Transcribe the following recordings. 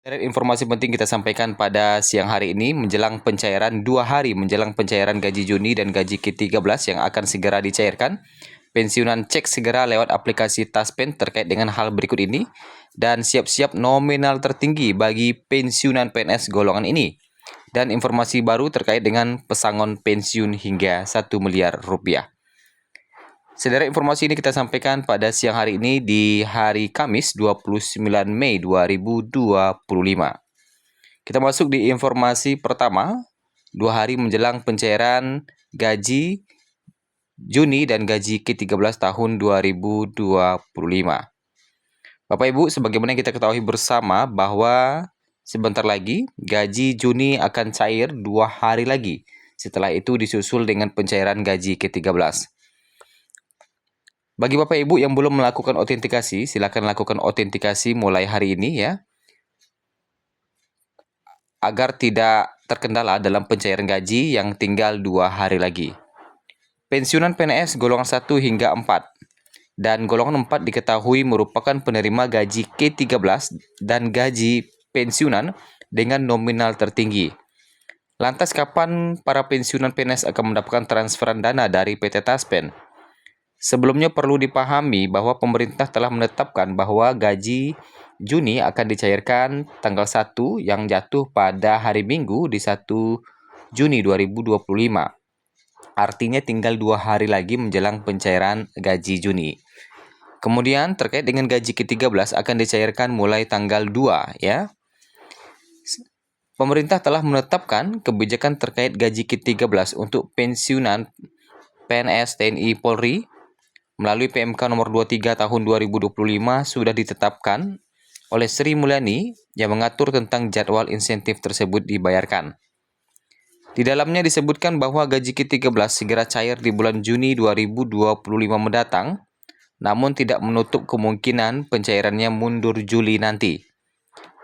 Dari informasi penting kita sampaikan pada siang hari ini menjelang pencairan 2 hari menjelang pencairan gaji Juni dan gaji ke-13 yang akan segera dicairkan. Pensiunan cek segera lewat aplikasi Taspen terkait dengan hal berikut ini dan siap-siap nominal tertinggi bagi pensiunan PNS golongan ini. Dan informasi baru terkait dengan pesangon pensiun hingga 1 miliar rupiah. Saudara, informasi ini kita sampaikan pada siang hari ini di hari Kamis 29 Mei 2025. Kita masuk di informasi pertama, 2 hari menjelang pencairan gaji Juni dan gaji ke-13 tahun 2025. Bapak Ibu, sebagaimana yang kita ketahui bersama bahwa sebentar lagi gaji Juni akan cair 2 hari lagi. Setelah itu disusul dengan pencairan gaji ke-13. Bagi Bapak Ibu yang belum melakukan autentikasi, silakan lakukan autentikasi mulai hari ini ya. Agar tidak terkendala dalam pencairan gaji yang tinggal 2 hari lagi. Pensiunan PNS golongan 1 hingga 4 dan golongan 4 diketahui merupakan penerima gaji ke-13 dan gaji pensiunan dengan nominal tertinggi. Lantas kapan para pensiunan PNS akan mendapatkan transferan dana dari PT Taspen? Sebelumnya perlu dipahami bahwa pemerintah telah menetapkan bahwa gaji Juni akan dicairkan tanggal 1 yang jatuh pada hari Minggu di 1 Juni 2025. Artinya tinggal 2 hari lagi menjelang pencairan gaji Juni. Kemudian terkait dengan gaji ke-13 akan dicairkan mulai tanggal 2 ya. Pemerintah telah menetapkan kebijakan terkait gaji ke-13 untuk pensiunan PNS TNI Polri melalui PMK nomor 23 tahun 2025 sudah ditetapkan oleh Sri Mulyani yang mengatur tentang jadwal insentif tersebut dibayarkan. Di dalamnya disebutkan bahwa gaji ke-13 segera cair di bulan Juni 2025 mendatang, namun tidak menutup kemungkinan pencairannya mundur Juli nanti.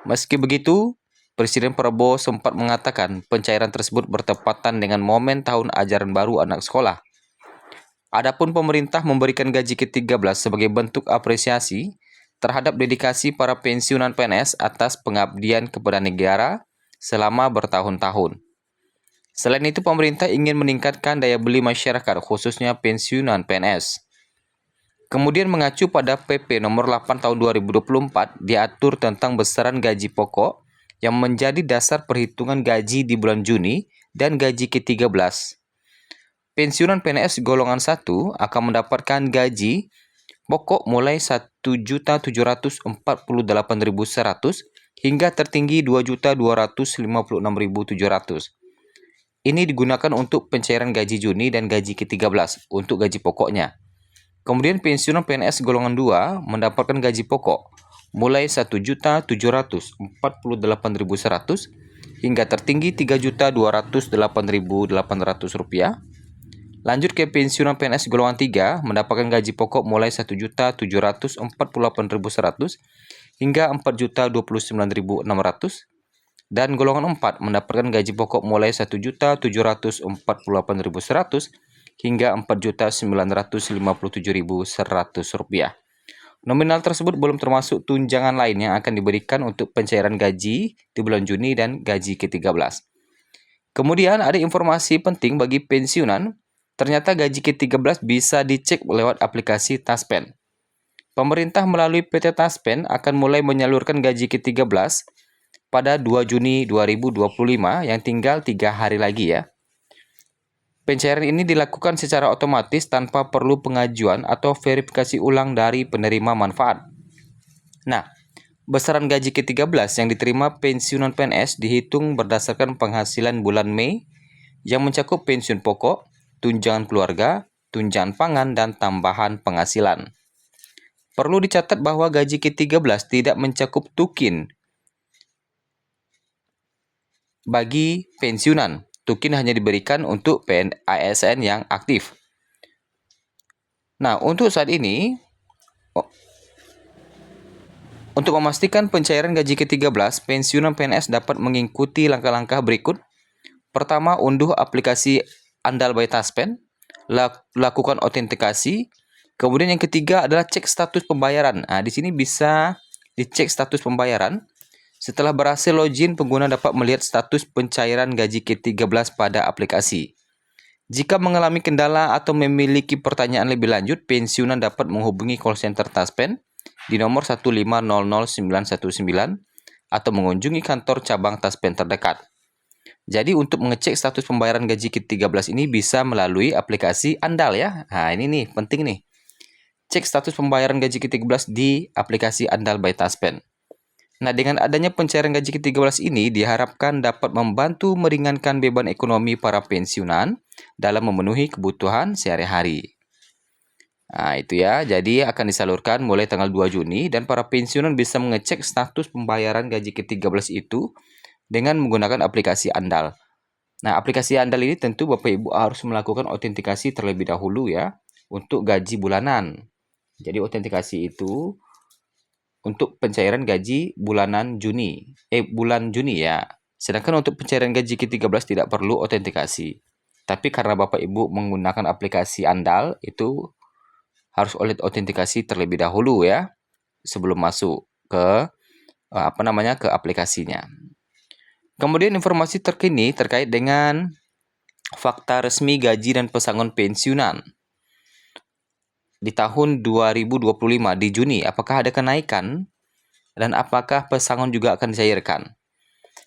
Meski begitu, Presiden Prabowo sempat mengatakan pencairan tersebut bertepatan dengan momen tahun ajaran baru anak sekolah. Adapun pemerintah memberikan gaji ke-13 sebagai bentuk apresiasi terhadap dedikasi para pensiunan PNS atas pengabdian kepada negara selama bertahun-tahun. Selain itu, pemerintah ingin meningkatkan daya beli masyarakat, khususnya pensiunan PNS. Kemudian mengacu pada PP nomor 8 tahun 2024 diatur tentang besaran gaji pokok yang menjadi dasar perhitungan gaji di bulan Juni dan gaji ke-13. Pensiunan PNS golongan 1 akan mendapatkan gaji pokok mulai 1.748.100 hingga tertinggi 2.256.700. Ini digunakan untuk pencairan gaji Juni dan gaji ke-13 untuk gaji pokoknya. Kemudian pensiunan PNS golongan 2 mendapatkan gaji pokok mulai 1.748.100 hingga tertinggi 3.208.800 rupiah. Lanjut ke pensiunan PNS golongan 3 mendapatkan gaji pokok mulai 1.748.100 hingga 4.029.600 dan golongan 4 mendapatkan gaji pokok mulai 1.748.100 hingga 4.957.100 rupiah. Nominal tersebut belum termasuk tunjangan lain yang akan diberikan untuk pencairan gaji di bulan Juni dan gaji ke-13. Kemudian ada informasi penting bagi pensiunan. Ternyata gaji ke-13 bisa dicek lewat aplikasi Taspen. Pemerintah melalui PT Taspen akan mulai menyalurkan gaji ke-13 pada 2 Juni 2025 yang tinggal 3 hari lagi ya. Pencairan ini dilakukan secara otomatis tanpa perlu pengajuan atau verifikasi ulang dari penerima manfaat. Nah, besaran gaji ke-13 yang diterima pensiunan PNS dihitung berdasarkan penghasilan bulan Mei yang mencakup pensiun pokok, tunjangan keluarga, tunjangan pangan, dan tambahan penghasilan. Perlu dicatat bahwa gaji ke-13 tidak mencakup tukin bagi pensiunan. Tukin hanya diberikan untuk ASN yang aktif. Nah, untuk saat ini, untuk memastikan pencairan gaji ke-13, pensiunan PNS dapat mengikuti langkah-langkah berikut. Pertama, unduh aplikasi Andal by Taspen, lakukan autentikasi. Kemudian yang ketiga adalah cek status pembayaran. Nah, di sini bisa dicek status pembayaran. Setelah berhasil login, pengguna dapat melihat status pencairan gaji ke-13 pada aplikasi. Jika mengalami kendala atau memiliki pertanyaan lebih lanjut, pensiunan dapat menghubungi call center Taspen di nomor 1500919 atau mengunjungi kantor cabang Taspen terdekat. Jadi untuk mengecek status pembayaran gaji ke-13 ini bisa melalui aplikasi Andal ya. Nah, ini nih penting nih. Cek status pembayaran gaji ke-13 di aplikasi Andal by Taspen. Nah, dengan adanya pencairan gaji ke-13 ini diharapkan dapat membantu meringankan beban ekonomi para pensiunan dalam memenuhi kebutuhan sehari-hari. Nah, itu ya. Jadi akan disalurkan mulai tanggal 2 Juni dan para pensiunan bisa mengecek status pembayaran gaji ke-13 itu dengan menggunakan aplikasi Andal. Nah, aplikasi Andal ini tentu Bapak Ibu harus melakukan autentikasi terlebih dahulu ya untuk gaji bulanan. Jadi autentikasi itu untuk pencairan gaji bulan Juni ya. Sedangkan untuk pencairan gaji ke-13 tidak perlu autentikasi. Tapi karena Bapak Ibu menggunakan aplikasi Andal itu harus autentikasi terlebih dahulu ya sebelum masuk ke ke aplikasinya. Kemudian informasi terkini terkait dengan fakta resmi gaji dan pesangon pensiunan di tahun 2025 di Juni, apakah ada kenaikan dan apakah pesangon juga akan dicairkan?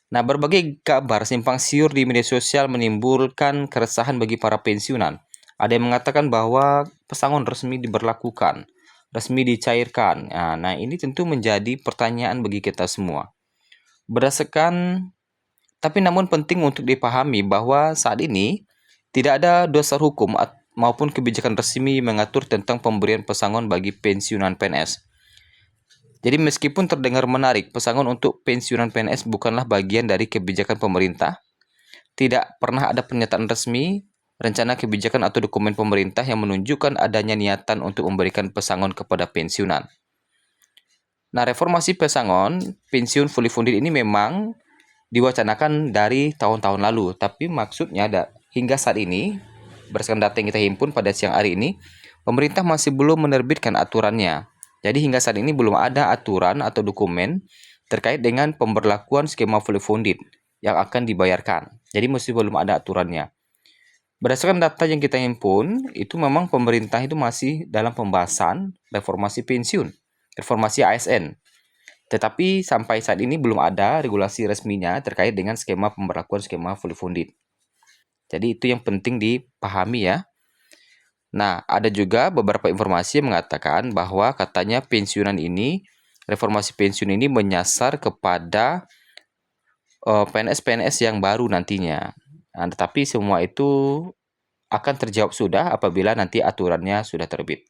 Nah, berbagai kabar simpang siur di media sosial menimbulkan keresahan bagi para pensiunan. Ada yang mengatakan bahwa pesangon resmi diberlakukan, resmi dicairkan. Nah, ini tentu menjadi pertanyaan bagi kita semua. Tapi namun penting untuk dipahami bahwa saat ini tidak ada dasar hukum maupun kebijakan resmi mengatur tentang pemberian pesangon bagi pensiunan PNS. Jadi meskipun terdengar menarik, pesangon untuk pensiunan PNS bukanlah bagian dari kebijakan pemerintah. Tidak pernah ada pernyataan resmi, rencana kebijakan atau dokumen pemerintah yang menunjukkan adanya niatan untuk memberikan pesangon kepada pensiunan. Nah, reformasi pesangon pensiun fully funded ini memang diwacanakan dari tahun-tahun lalu, tapi maksudnya hingga saat ini, berdasarkan data yang kita himpun pada siang hari ini, pemerintah masih belum menerbitkan aturannya. Jadi hingga saat ini belum ada aturan atau dokumen terkait dengan pemberlakuan skema fully funded yang akan dibayarkan. Jadi masih belum ada aturannya. Berdasarkan data yang kita himpun, itu memang pemerintah itu masih dalam pembahasan reformasi pensiun, reformasi ASN. Tetapi sampai saat ini belum ada regulasi resminya terkait dengan skema pemberlakuan skema fully funded. Jadi itu yang penting dipahami ya. Nah, ada juga beberapa informasi yang mengatakan bahwa katanya reformasi pensiun ini menyasar kepada PNS-PNS yang baru nantinya. Nah, tetapi semua itu akan terjawab sudah apabila nanti aturannya sudah terbit.